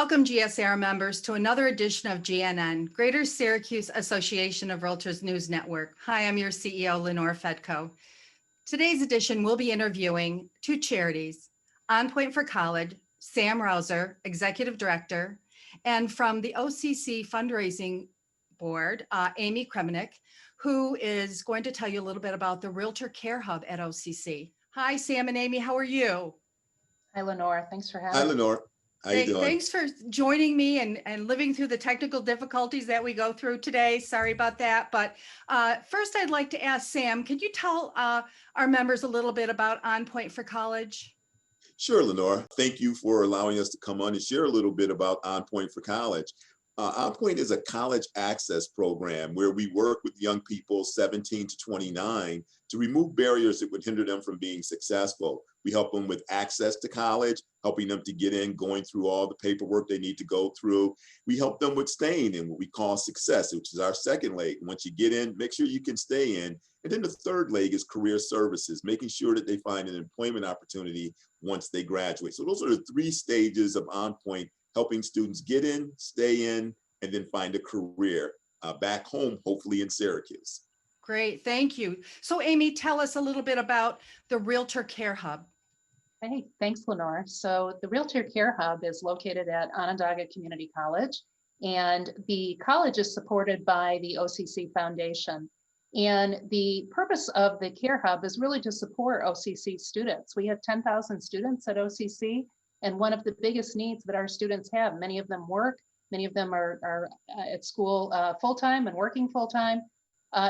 Welcome, GSAR members, to another edition of GNN, Greater Syracuse Association of Realtors News Network. Hi, I'm your CEO, Lynnore Fetyko. Today's edition, we'll be interviewing two charities, On Point for College, Sam Rouser, Executive Director, and from the OCC Fundraising Board, Amy Kremenek, who is going to tell you a little bit about the Realtor Care Hub at OCC. Hi, Sam and Amy, how are you? Hi, Lynnore. Thanks for having Hi, me. Lynnore. How you doing? Thanks for joining me and living through the technical difficulties that we go through today. Sorry about that. But first, I'd like to ask Sam, could you tell our members a little bit about On Point for College? Sure, Lynnore. Thank you for allowing us to come on and share a little bit about On Point for College. On Point is a college access program where we work with young people 17 to 29 to remove barriers that would hinder them from being successful. We help them with access to college, helping them to get in, going through all the paperwork they need to go through. We help them with staying in, what we call success, which is our second leg. Once you get in, make sure you can stay in. And then the third leg is career services, making sure that they find an employment opportunity once they graduate. So those are the three stages of On Point, helping students get in, stay in, and then find a career back home, hopefully in Syracuse. Great, thank you. So Amy, tell us a little bit about the Realtor Care Hub. Hey, thanks, Lynnore. So the Realtor Care Hub is located at Onondaga Community College, and the college is supported by the OCC Foundation. And the purpose of the Care Hub is really to support OCC students. We have 10,000 students at OCC, and one of the biggest needs that our students have, many of them work, many of them are at school full-time and working full-time,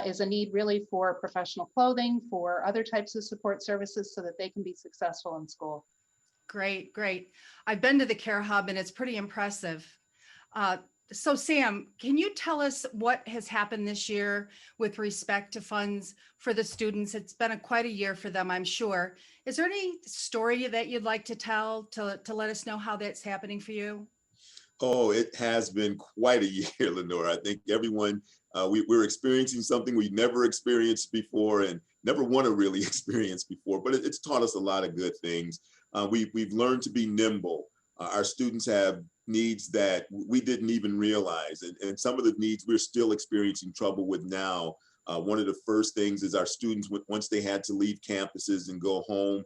is a need really for professional clothing, for other types of support services so that they can be successful in school. Great, great. I've been to the Care Hub and it's pretty impressive. So Sam, can you tell us what has happened this year with respect to funds for the students? It's been quite a year for them, I'm sure. Is there any story that you'd like to tell to let us know how that's happening for you? Oh, it has been quite a year, Lynnore. I think everyone, we're experiencing something we've never experienced before and never want to really experience before, but it's taught us a lot of good things. We've learned to be nimble. Our students have needs that we didn't even realize, and some of the needs we're still experiencing trouble with now. One of the first things is our students, once they had to leave campuses and go home,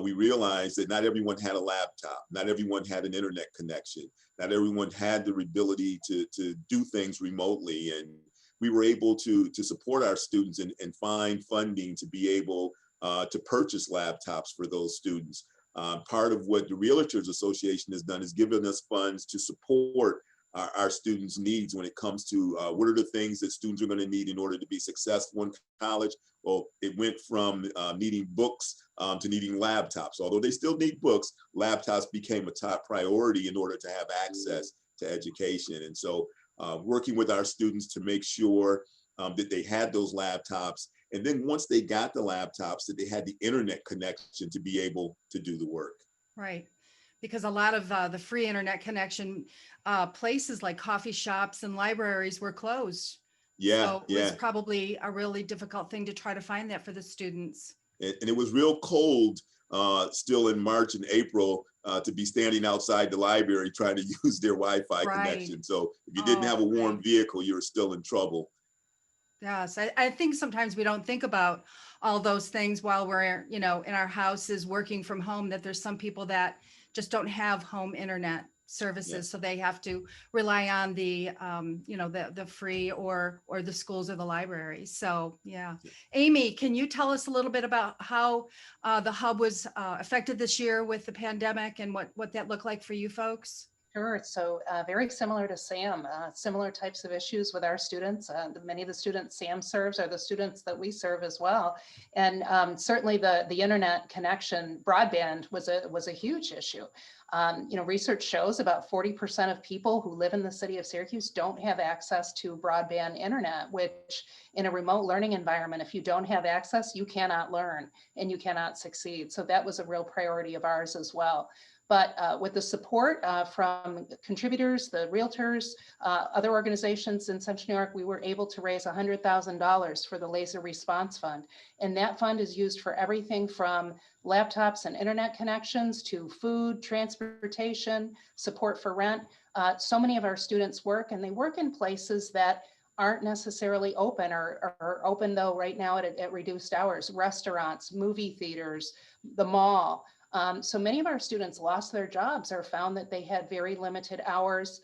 we realized that not everyone had a laptop, not everyone had an internet connection, not everyone had the ability to do things remotely. And we were able to support our students and find funding to be able to purchase laptops for those students. Part of what the Realtors Association has done is given us funds to support our students' needs when it comes to what are the things that students are going to need in order to be successful in college. Well, it went from needing books to needing laptops. Although they still need books, laptops became a top priority in order to have access to education. And so working with our students to make sure that they had those laptops, and then once they got the laptops, that they had the internet connection to be able to do the work. Right. Because a lot of the free internet connection places like coffee shops and libraries were closed. Yeah, so it was probably a really difficult thing to try to find that for the students. And it was real cold still in March and April to be standing outside the library trying to use their Wi-Fi connection. So if you didn't have a warm vehicle, you were still in trouble. Yes, I think sometimes we don't think about all those things while we're, in our houses working from home, that there's some people that just don't have home internet services. Yeah. So they have to rely on the, the free or the schools or the libraries. So, yeah. Amy, can you tell us a little bit about how the hub was affected this year with the pandemic and what that looked like for you folks? Sure. So very similar to Sam, similar types of issues with our students. Many of the students Sam serves are the students that we serve as well. And certainly the internet connection, broadband was a huge issue. Research shows about 40% of people who live in the city of Syracuse don't have access to broadband internet, which in a remote learning environment, if you don't have access, you cannot learn and you cannot succeed. So that was a real priority of ours as well. But with the support from contributors, the realtors, other organizations in Central New York, we were able to raise $100,000 for the Laser Response Fund. And that fund is used for everything from laptops and internet connections to food, transportation, support for rent. So many of our students work, and they work in places that aren't necessarily open or open though right now at reduced hours, restaurants, movie theaters, the mall. So many of our students lost their jobs or found that they had very limited hours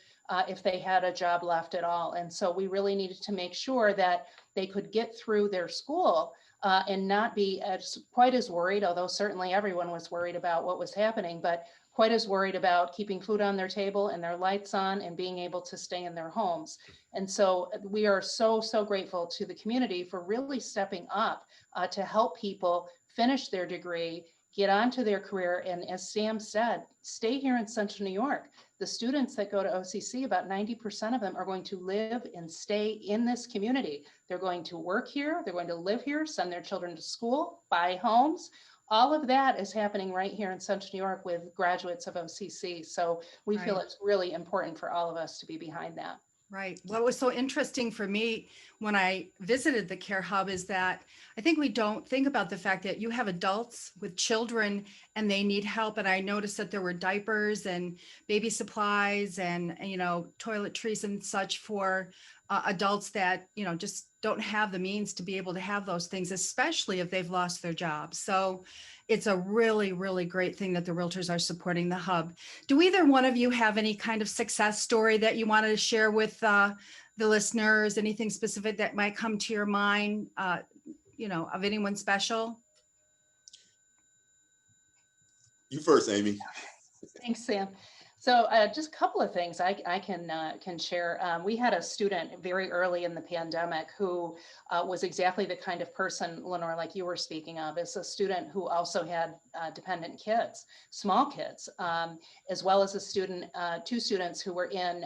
if they had a job left at all. And so we really needed to make sure that they could get through their school and not be quite as worried, although certainly everyone was worried about what was happening, but quite as worried about keeping food on their table and their lights on and being able to stay in their homes. And so we are so, so grateful to the community for really stepping up to help people finish their degree, get onto their career, and as Sam said, stay here in Central New York. The students that go to OCC, about 90% of them are going to live and stay in this community. They're going to work here, they're going to live here, send their children to school, buy homes. All of that is happening right here in Central New York with graduates of OCC. So we feel it's really important for all of us to be behind that. Right. What was so interesting for me when I visited the Care Hub is that I think we don't think about the fact that you have adults with children and they need help. And I noticed that there were diapers and baby supplies and toiletries and such for adults that, just don't have the means to be able to have those things, especially if they've lost their jobs. So it's a really, really great thing that the realtors are supporting the hub. Do either one of you have any kind of success story that you wanted to share with the listeners? Anything specific that might come to your mind, of anyone special? You first, Amy. Thanks, Sam. So just a couple of things I can share. We had a student very early in the pandemic who was exactly the kind of person, Lynnore, like you were speaking of, is a student who also had dependent kids, small kids, as well as a student, two students who were in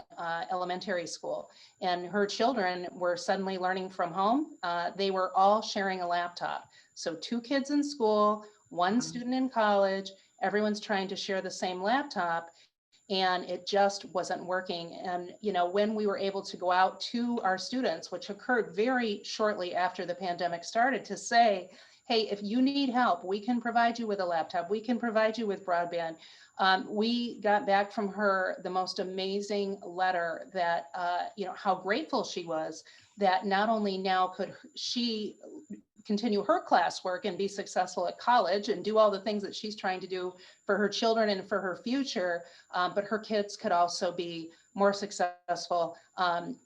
elementary school. And her children were suddenly learning from home. They were all sharing a laptop. So 2 kids in school, 1 student in college, everyone's trying to share the same laptop. And it just wasn't working. And, when we were able to go out to our students, which occurred very shortly after the pandemic started, to say, hey, if you need help, we can provide you with a laptop. We can provide you with broadband. We got back from her the most amazing letter that, how grateful she was that not only now could she continue her classwork and be successful at college and do all the things that she's trying to do for her children and for her future, but her kids could also be more successful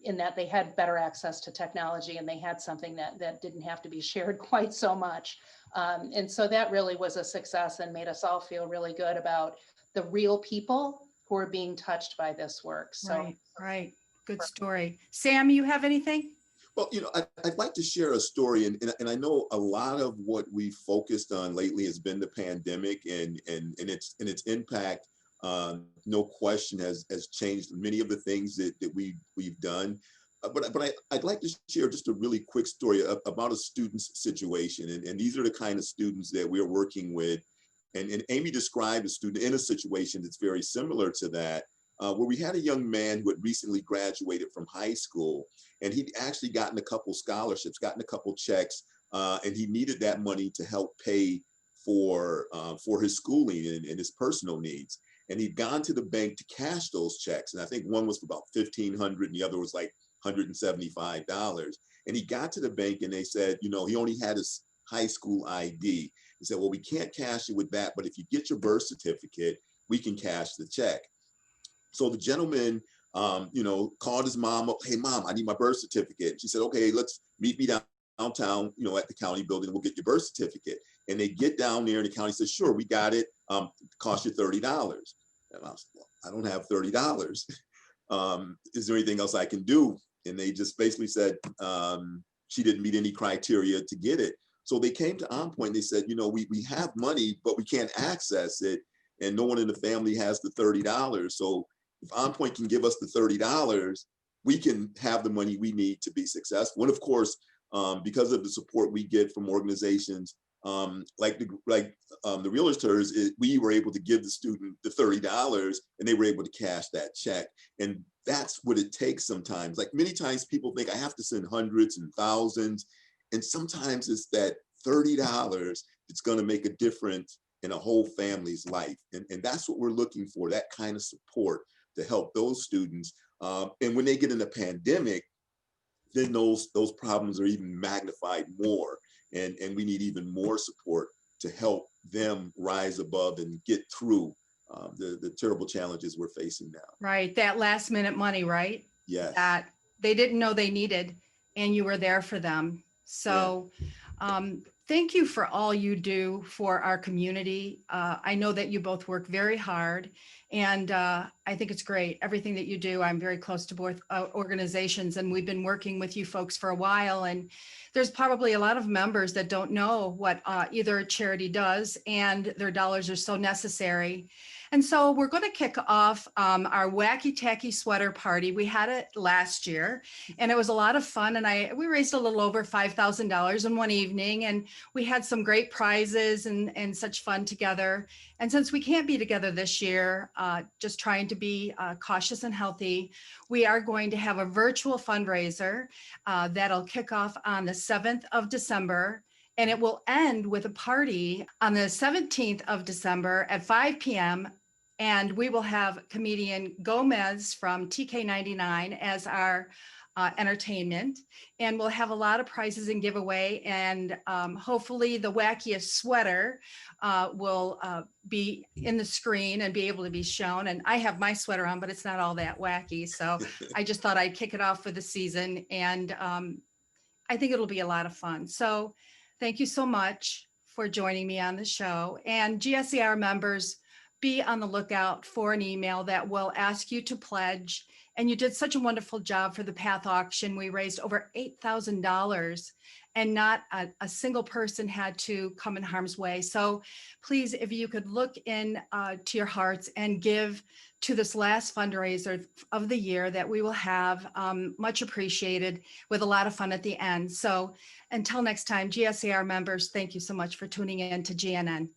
in that they had better access to technology and they had something that didn't have to be shared quite so much. And so that really was a success and made us all feel really good about the real people who are being touched by this work. So, Right. Good story. Sam, you have anything? Well, I'd like to share a story, and I know a lot of what we focused on lately has been the pandemic and its impact. No question has changed many of the things that we've done. But I'd like to share just a really quick story about a student's situation, and these are the kind of students that we're working with. And Amy described a student in a situation that's very similar to that. Where we had a young man who had recently graduated from high school, and he'd actually gotten a couple scholarships, gotten a couple checks, and he needed that money to help pay for his schooling and his personal needs. And he'd gone to the bank to cash those checks, and I think one was for about $1,500, and the other was like $175. And he got to the bank, and they said, he only had his high school ID. He said, well, we can't cash it with that, but if you get your birth certificate, we can cash the check. So the gentleman, called his mom up. Hey, Mom, I need my birth certificate. She said, okay, let's meet me downtown, at the county building. We'll get your birth certificate. And they get down there and the county says, sure, we got it. Cost you $30. And I was, well, I don't have $30. Is there anything else I can do? And they just basically said she didn't meet any criteria to get it. So they came to On Point. They said, we have money, but we can't access it. And no one in the family has the $30. So if On Point can give us the $30, we can have the money we need to be successful. And of course, because of the support we get from organizations The realtors, we were able to give the student the $30 and they were able to cash that check. And that's what it takes sometimes. Like many times people think I have to send hundreds and thousands. And sometimes it's that $30 that's going to make a difference in a whole family's life. And that's what we're looking for, that kind of support to help those students. And when they get in a pandemic, then those problems are even magnified more. And we need even more support to help them rise above and get through the terrible challenges we're facing now. Right. That last minute money, right? Yes. That they didn't know they needed, and you were there for them. So thank you for all you do for our community. I know that you both work very hard, and I think it's great. Everything that you do, I'm very close to both organizations, and we've been working with you folks for a while. And there's probably a lot of members that don't know what either charity does, and their dollars are so necessary. And so we're going to kick off our Wacky Tacky Sweater Party. We had it last year, and it was a lot of fun. And we raised a little over $5,000 in one evening, and we had some great prizes and such fun together. And since we can't be together this year, just trying to be cautious and healthy, we are going to have a virtual fundraiser that'll kick off on the 7th of December. And it will end with a party on the 17th of December at 5 p.m. And we will have comedian Gomez from TK99 as our entertainment. And we'll have a lot of prizes and giveaway. And hopefully the wackiest sweater will be in the screen and be able to be shown. And I have my sweater on, but it's not all that wacky. So I just thought I'd kick it off for the season. And I think it'll be a lot of fun. So thank you so much for joining me on the show. And GSAR members, be on the lookout for an email that will ask you to pledge. And you did such a wonderful job for the Path auction. We raised over $8,000 and not a single person had to come in harm's way. So please, if you could look in to your hearts and give to this last fundraiser of the year that we will have, much appreciated, with a lot of fun at the end. So until next time, GSAR members, thank you so much for tuning in to GNN.